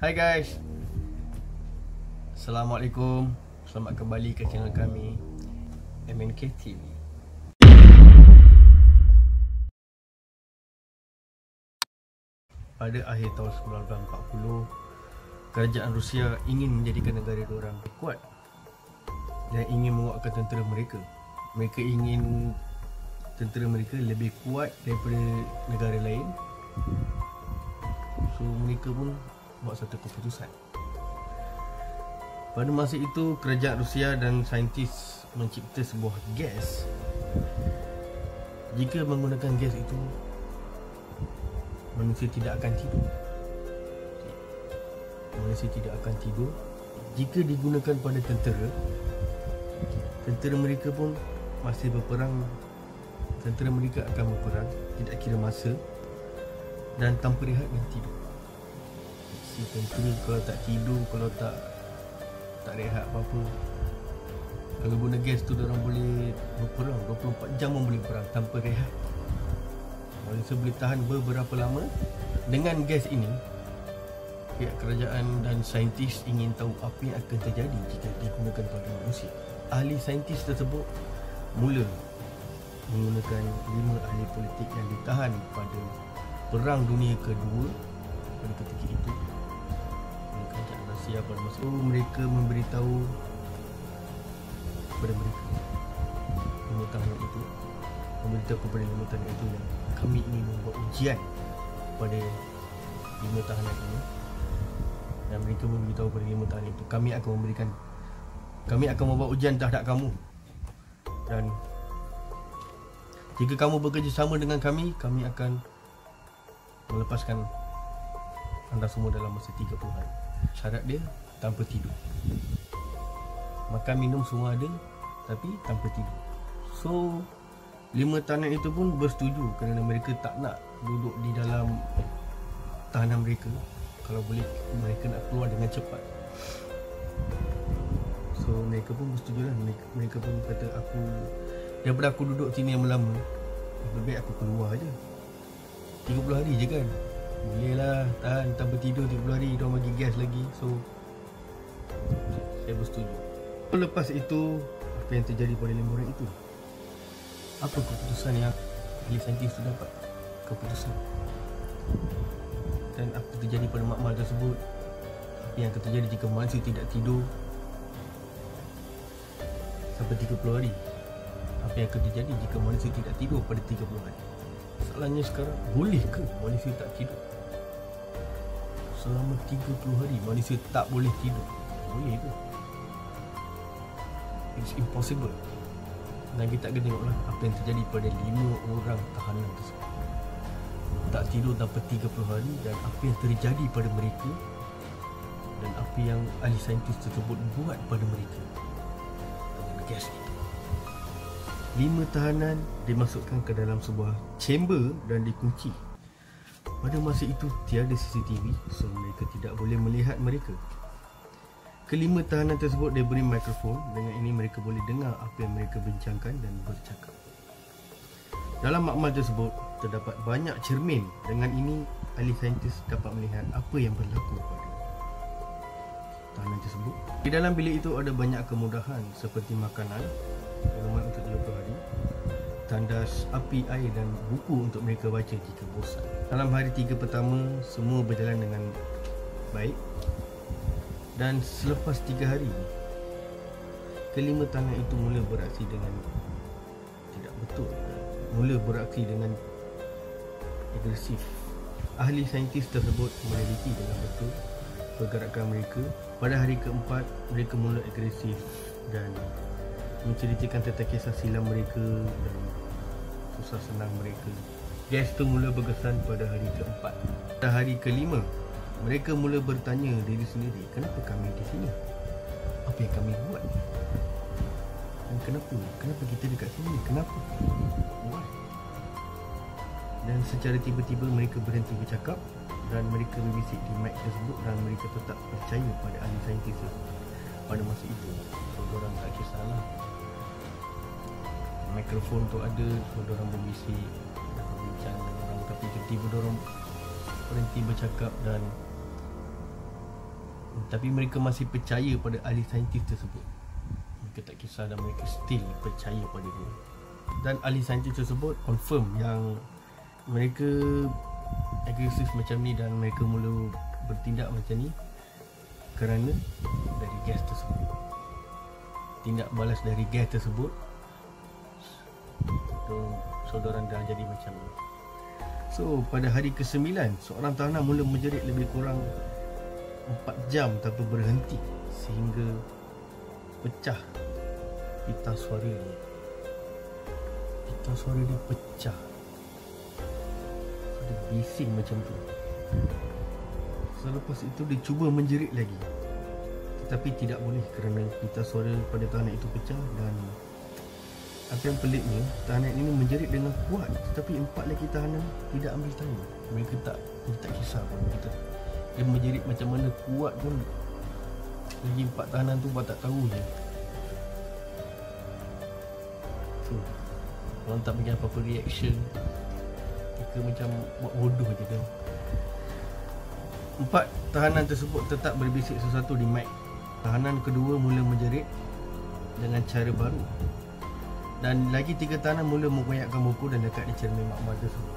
Hai guys, Assalamualaikum. Selamat kembali ke channel kami MNK TV. Pada akhir tahun 1940, kerajaan Rusia ingin menjadikan negara diorang kuat dan ingin menguatkan tentera mereka. Mereka ingin tentera mereka lebih kuat daripada negara lain. So mereka pun buat satu keputusan. Pada masa itu, kerajaan Rusia dan saintis mencipta sebuah gas. Jika menggunakan gas itu, manusia tidak akan tidur. Manusia tidak akan tidur. Jika digunakan pada tentera, tentera mereka pun masih berperang. Tentera mereka akan berperang, tidak kira masa, dan tanpa rehat dan tidur. Si tentera kalau tak tidur, kalau tak rehat apa-apa, kalau guna gas tu diorang boleh berperang 24 jam pun boleh perang tanpa rehat. Manusia boleh tahan beberapa lama. Dengan gas ini, pihak kerajaan dan saintis ingin tahu apa yang akan terjadi jika digunakan pada manusia. Ahli saintis tersebut mula menggunakan 5 ahli politik yang ditahan pada Perang Dunia Kedua pada ketika itu. Kerajaan Rusia pada masa itu, mereka memberitahu kepada mereka 5 tahanan itu, memberitahu kepada 5 tahanan itu yang kami ingin membuat ujian pada 5 tahanan ini. Dan mereka memberitahu kepada 5 tahanan itu, kami akan membuat ujian terhadap kamu, dan jika kamu bekerjasama dengan kami akan melepaskan anda semua dalam masa 30 hari. Syarat dia tanpa tidur. Makan minum semua ada, tapi tanpa tidur. So 5 tahanan itu pun bersetuju kerana mereka tak nak duduk di dalam tahanan mereka. Kalau boleh, mereka nak keluar dengan cepat. So mereka pun bersetuju lah. Mereka pun kata, daripada aku duduk sini yang lama, lebih baik aku keluar je. 30 hari je kan, boleh lah tahan tanpa tidur 30 hari. Diorang bagi gas lagi. So saya bersetuju. Lepas itu, apa yang terjadi pada 5 orang itu? Apa keputusan yang ahli saintis itu dapat? Keputusan. Dan apa terjadi pada makmal tersebut? Apa yang akan terjadi jika manusia tidak tidur sampai 30 hari? Apa yang akan terjadi jika manusia tidak tidur pada 30 hari? Soalannya sekarang, boleh ke manusia tak tidur? Selama 30 hari manusia tak boleh tidur, boleh ke? It's impossible. Dan kita akan tengoklah apa yang terjadi pada 5 orang tahanan tersebut. Tak tidur tanpa 30 hari, dan apa yang terjadi pada mereka, dan apa yang ahli saintis tersebut buat pada mereka dengan gas itu. 5 tahanan dimasukkan ke dalam sebuah chamber dan dikunci. Pada masa itu tiada CCTV, so mereka tidak boleh melihat mereka. Kelima tahanan tersebut diberi mikrofon. Dengan ini mereka boleh dengar apa yang mereka bincangkan dan bercakap. Dalam makmal tersebut terdapat banyak cermin. Dengan ini ahli saintis dapat melihat apa yang berlaku pada tahanan tersebut. Di dalam bilik itu ada banyak kemudahan seperti makanan, minuman untuk 30 hari, tandas api, air dan buku untuk mereka baca jika bosan. Dalam hari 3 pertama, semua berjalan dengan baik. Dan selepas 3 hari, kelima tahanan itu mula beraksi dengan tidak betul. Mula beraksi dengan agresif. Ahli saintis tersebut meneliti dengan betul pergerakan mereka. Pada hari keempat, mereka mula agresif dan menceritakan tentang kisah silam mereka dan susah senang mereka. Gas itu mula berkesan pada hari keempat. Pada hari kelima, mereka mula bertanya diri sendiri, kenapa kami di sini? Apa yang kami buat? Dan kenapa kita dekat sini? Kenapa? Why? Dan secara tiba-tiba mereka berhenti bercakap dan mereka berbisik di mic tersebut, dan mereka tetap percaya pada ahli saintis tersebut. Pada masa itu, orang tak kisahlah, mikrofon tu ada, so diorang berbisik, berbincang dengan orang, tapi tiba-tiba diorang berhenti bercakap dan Tapi mereka masih percaya pada ahli saintis tersebut. Mereka tak kisah dan mereka still percaya pada dia. Dan ahli saintis tersebut confirm yang mereka agresif macam ni dan mereka mula bertindak macam ni kerana dari gas tersebut. Tindak balas dari gas tersebut, so diorang dah jadi macam ni. So pada hari ke-9, seorang tahanan mula menjerit lebih kurang 4 jam tanpa berhenti sehingga pecah pita suara dia. Pita suara dia pecah. Dia bising macam tu. Selepas itu dia cuba menjerit lagi, tetapi tidak boleh kerana pita suara pada tahanan itu pecah. Dan apa yang peliknya, tahanan ini menjerit dengan kuat, tetapi 4 lagi tahanan tidak ambil tanya. Mereka tak kisah pun kita. Dia menjerit macam mana kuat pun, lagi 4 tahanan tu buat tak tahu je. So, orang tak bagi apa-apa reaction. Mereka macam buat bodoh je kan. 4 tahanan tersebut tetap berbisik sesuatu di mic. Tahanan kedua mula menjerit dengan cara baru. Dan lagi 3 tahanan mula mengkoyakkan buku dan dekat di cermin makmal tersebut.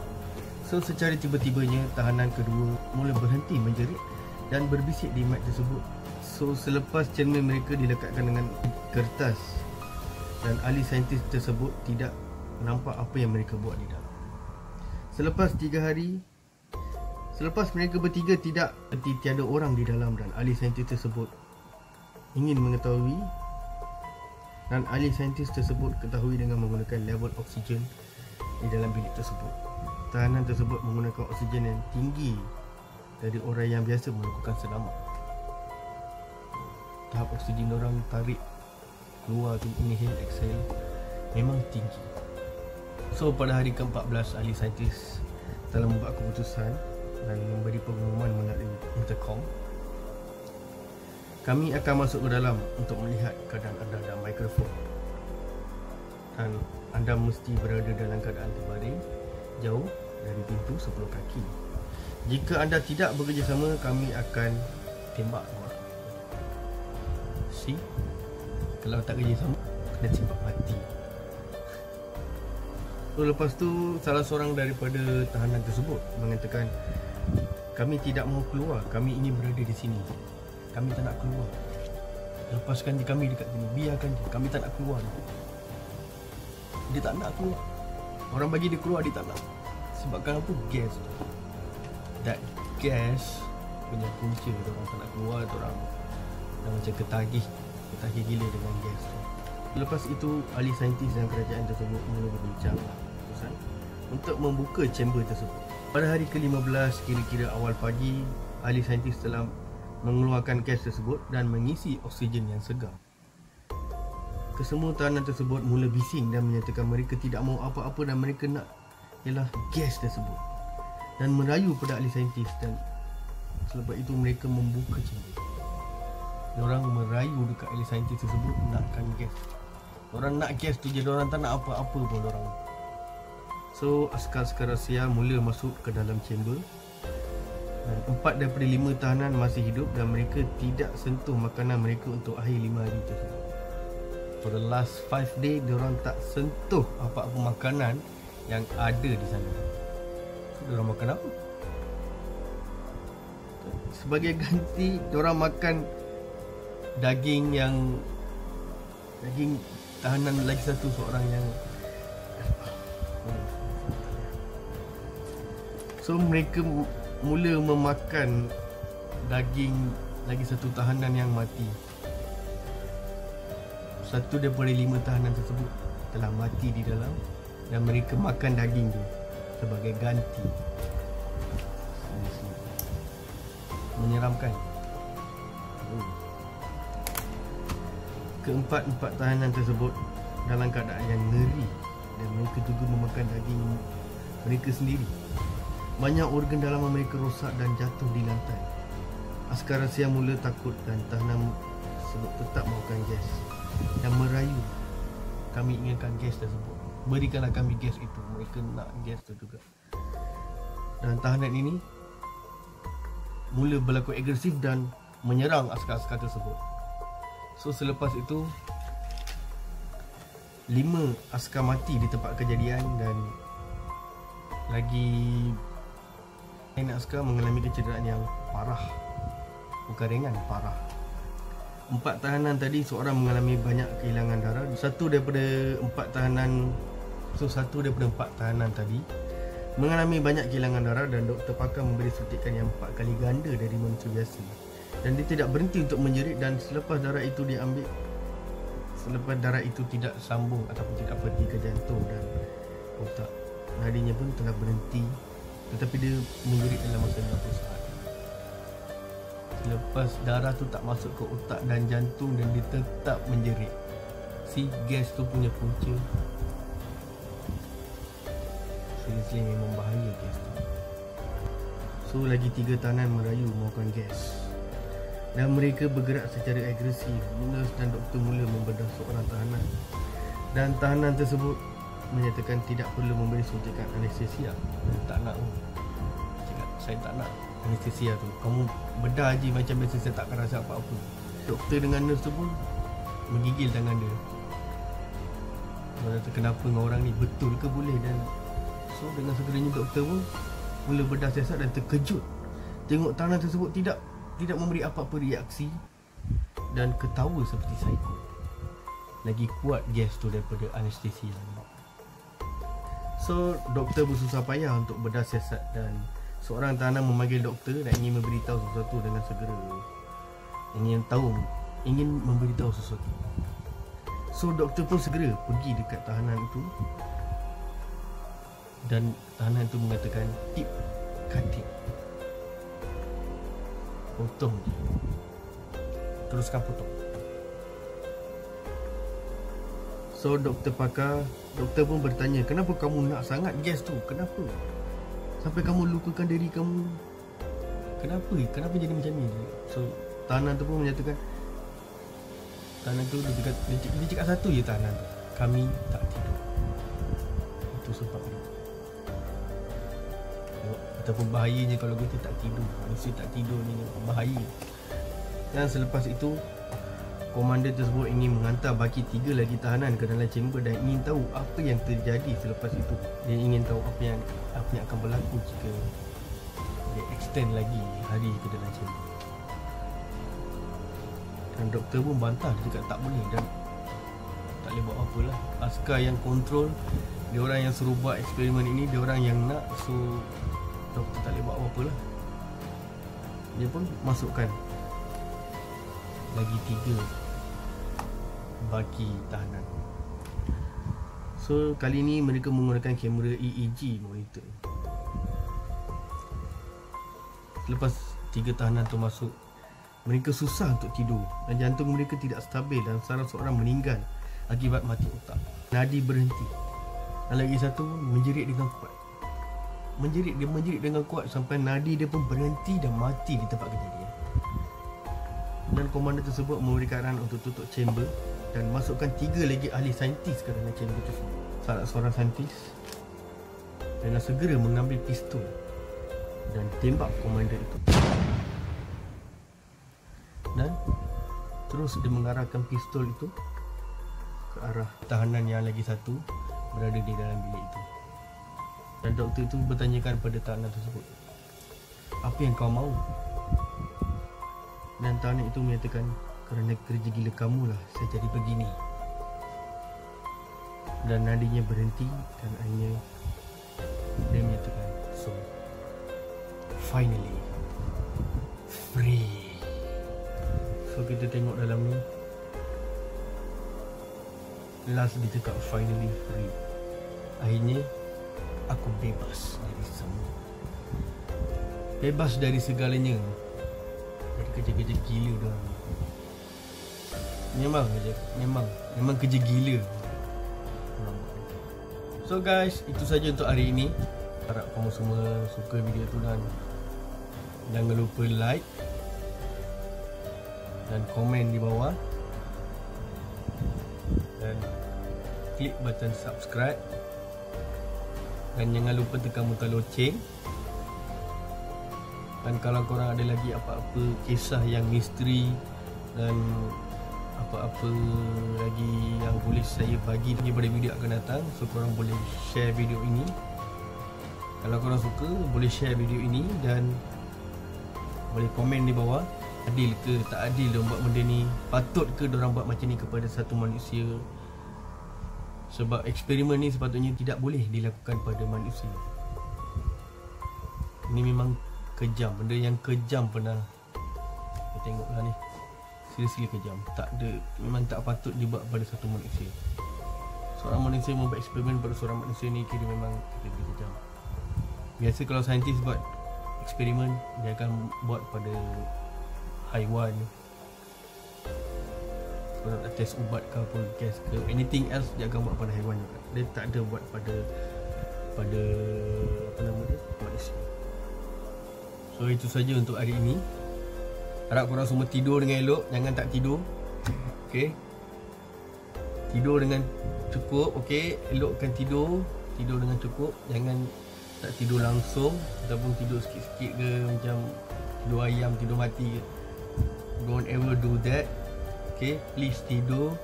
So secara tiba-tibanya tahanan kedua mula berhenti menjerit dan berbisik di mic tersebut. So selepas cermin mereka dilekatkan dengan kertas dan ahli saintis tersebut tidak nampak apa yang mereka buat di dalam. Selepas 3 hari, selepas mereka bertiga tidak tiada orang di dalam dan ahli saintis tersebut ingin mengetahui, dan ahli saintis tersebut ketahui dengan menggunakan level oksigen di dalam bilik tersebut. Tahanan tersebut menggunakan oksigen yang tinggi dari orang yang biasa melakukan senaman. Tahap oksigen orang tarik keluar tu, inhale exhale, memang tinggi. So pada hari ke-14, ahli saintis telah membuat keputusan dan memberi pengumuman melalui intercom. Kami akan masuk ke dalam untuk melihat keadaan anda dan mikrofon. Dan anda mesti berada dalam keadaan terbaring, jauh dari pintu 10 kaki. Jika anda tidak bekerjasama, kami akan tembak korang. See? Kalau tak kerjasama, kena tembak mati. So lepas tu, salah seorang daripada tahanan tersebut mengatakan, kami tidak mahu keluar, kami ingin berada di sini. Kami tak nak keluar. Lepaskan kami dekat sini. Biarkan dia. Kami tak nak keluar. Dia tak nak keluar. Orang bagi dia keluar, dia tak nak. Sebabkan apa? Gas tu. That gas punya punca. Orang tak nak keluar. Orang dah macam ketagih gila dengan gas tu. Lepas itu, ahli saintis dan kerajaan tersebut mula berbincang untuk membuka chamber tersebut. Pada hari ke-15, kira-kira awal pagi, ahli saintis telah mengeluarkan gas tersebut dan mengisi oksigen yang segar. Kesemua tahanan tersebut mula bising dan menyatakan mereka tidak mahu apa-apa dan mereka nak ialah gas tersebut, dan merayu pada ahli saintis. Dan selepas itu mereka membuka chamber. Diorang merayu dekat ahli saintis tersebut nakkan gas. Diorang nak gas tu je, diorang tak nak apa-apa pun diorang. So askar-askar rahsia mula masuk ke dalam chamber. 4 daripada 5 tahanan masih hidup dan mereka tidak sentuh makanan mereka untuk akhir 5 hari tersebut. For the last 5 days, diorang tak sentuh apa-apa makanan yang ada di sana. So, diorang makan apa? Sebagai ganti, diorang makan daging tahanan lagi satu, seorang yang so mereka mula memakan daging lagi satu tahanan yang mati. Satu daripada 5 tahanan tersebut telah mati di dalam dan mereka makan daging tu sebagai ganti. Menyeramkan. Keempat tahanan tersebut dalam keadaan yang ngeri dan mereka juga memakan daging mereka sendiri. Banyak organ dalaman mereka rosak dan jatuh di lantai. Askar rahsia mula takut dan tahanan tersebut tetap mahukan gas dan merayu, kami inginkan gas tersebut, berikanlah kami gas itu. Mereka nak gas tu juga. Dan tahanan ini mula berlaku agresif dan menyerang askar-askar tersebut. So selepas itu 5 askar mati di tempat kejadian dan lagi 9 askar mengalami kecederaan yang parah. Bukan ringan, parah. 4 tahanan tadi, seorang mengalami banyak kehilangan darah. Satu daripada 4 tahanan tadi mengalami banyak kehilangan darah dan doktor pakar memberi suntikan yang 4 kali ganda dari manusia biasa. Dan dia tidak berhenti untuk menjerit, dan selepas darah itu tidak sambung ataupun tidak pergi ke jantung dan otak, nadinya pun telah berhenti, tetapi dia menjerit dalam masa 50 saat. Selepas darah tu tak masuk ke otak dan jantung dan dia tetap menjerit. Si gas tu punya punca, seriously memang bahaya gas tu. So lagi 3 tahanan merayu mahukan gas dan mereka bergerak secara agresif. Nurse dan doktor mula membedah seorang tahanan dan tahanan tersebut menyatakan tidak perlu memberi suntikan anestesia. Tak nak pun. Cakap saya tak nak anestesia tu, kamu bedah je macam biasa, saya tak akan rasa apa-apa. Doktor dengan nurse tu pun menggigil tangan dia. Dia kata kenapa dengan orang ni, betul ke boleh? Dan so dengan segeranya doktor pun mula bedah siasat dan terkejut tengok tahanan tersebut tidak memberi apa-apa reaksi dan ketawa seperti psycho. Lagi kuat gas tu daripada anestesia. So doktor bersusah payah untuk bedah siasat dan seorang tahanan memanggil doktor dan ingin memberitahu sesuatu dengan segera. Ingin memberitahu sesuatu. So doktor pun segera pergi dekat tahanan itu dan tahanan itu mengatakan tip katik. Potong je. Teruskan potong. So doktor pun bertanya, kenapa kamu nak sangat gas tu? Kenapa? Sampai kamu lukakan diri kamu. Kenapa jadi macam ni? So tahanan tu pun menyatakan, tahanan tu dia cakap satu je tahanan tu, kami tak tidur. Itu sebabnya. Ataupun bahayanya kalau kita tak tidur. Manusia tak tidur ni bahaya. Dan selepas itu komander tersebut ingin menghantar baki 3 lagi tahanan ke dalam chamber dan ingin tahu apa yang terjadi selepas itu. Dia ingin tahu apa yang akan berlaku jika dia extend lagi hari ke dalam chamber. Dan doktor pun bantah, dia cakap tak boleh dan tak boleh buat apa lah. Askar yang kontrol, dia orang yang suruh buat eksperimen ini, dia orang yang nak, so doktor tak boleh buat apa-apa lah. Dia pun masukkan lagi 3 baki tahanan. So kali ni mereka menggunakan kamera EEG monitor. Selepas 3 tahanan tu masuk, mereka susah untuk tidur dan jantung mereka tidak stabil dan salah seorang meninggal akibat mati otak. Nadi berhenti dan lagi satu menjerit dengan kuat. Dia menjerit dengan kuat sampai nadi dia pun berhenti dan mati di tempat kejadian. Dan komander tersebut memberikan arahan untuk tutup chamber dan masukkan 3 lagi ahli saintis ke dalam chamber tersebut. Salah seorang saintis dengan segera mengambil pistol dan tembak komander itu. Dan terus dia mengarahkan pistol itu ke arah tahanan yang lagi satu berada di dalam bilik itu. Dan doktor itu bertanyakan pada tahanan tersebut, apa yang kau mahu? Dan tahanan itu menyatakan, kerana kerja gila kamu lah saya jadi begini. Dan nadinya berhenti dan akhirnya dia menyatakan, so finally free. So kita tengok dalam ni, last dia cakap finally free. Akhirnya aku bebas dari semua. Bebas dari segalanya. Dari kerja-kerja gila dah. Memang kerja gila. So guys, itu saja untuk hari ini. Harap kamu semua suka video tu dan jangan lupa like dan komen di bawah dan klik button subscribe. Dan jangan lupa tekan butang loceng Dan kalau korang ada lagi apa-apa kisah yang misteri dan apa-apa lagi yang boleh saya bagi daripada video akan datang, so korang boleh share video ini. Kalau korang suka, boleh share video ini dan boleh komen di bawah. Adil ke tak adil diorang buat benda ni? Patut ke diorang buat macam ni kepada satu manusia? Sebab eksperimen ni sepatutnya tidak boleh dilakukan pada manusia. Ini memang kejam, benda yang kejam pernah kita tengoklah ni. Seriously kejam. Tak ada, memang tak patut dibuat pada satu manusia. Seorang manusia membuat eksperimen pada seorang manusia ni kira memang kejam. Biasa kalau saintis buat eksperimen, dia akan buat pada haiwan. Kalau nak test ubat ke apa, gas ke, anything else dia akan buat pada haiwan juga. Dia tak ada buat pada apa nama dia, manusia. So itu saja untuk hari ini. Harap korang semua tidur dengan elok, jangan tak tidur. Okay, tidur dengan cukup. Okay, elokkan tidur dengan cukup. Jangan tak tidur langsung ataupun tidur sikit-sikit ke, macam tidur ayam, tidur mati ke. Don't ever do that. Okay, please tidur.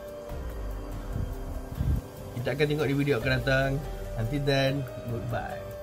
Kita akan tengok di video akan datang. Until then, goodbye.